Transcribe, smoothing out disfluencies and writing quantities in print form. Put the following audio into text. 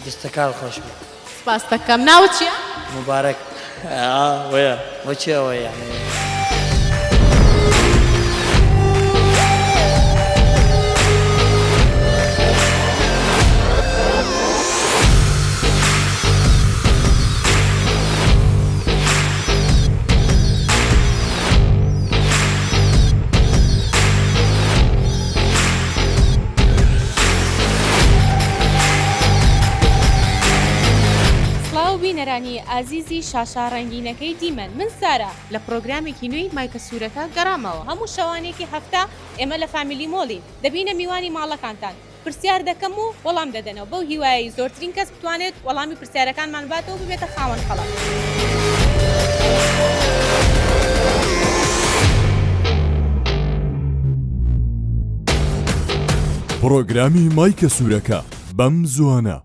دستەکان خۆش بێ. سپاس دەکەم. ناوت چییە؟ مبارەک. وەیە بۆچی ئەوە یانێ؟ بینەرانی ئازیزی شاشا ڕەنگینەکەی دیمەن، من سارا لە پرۆگرامێکی نوێی مایکە سوورەکە گەڕامەوە. هەموو شەوانێکی هەفتە ئێمە لە فامیلی مۆڵین، دەبینە میوانی ماڵەکانتان، پرسیار دەکەم و وەڵام دەدەنەوە. بەو هیوایی زۆرترین کەس بتوانێت وەڵامی پرسیارەکانمان باتەوە ببێتە خاوەن خەڵات. پرۆگرامی مایکە سوورەکە بەم زوانە.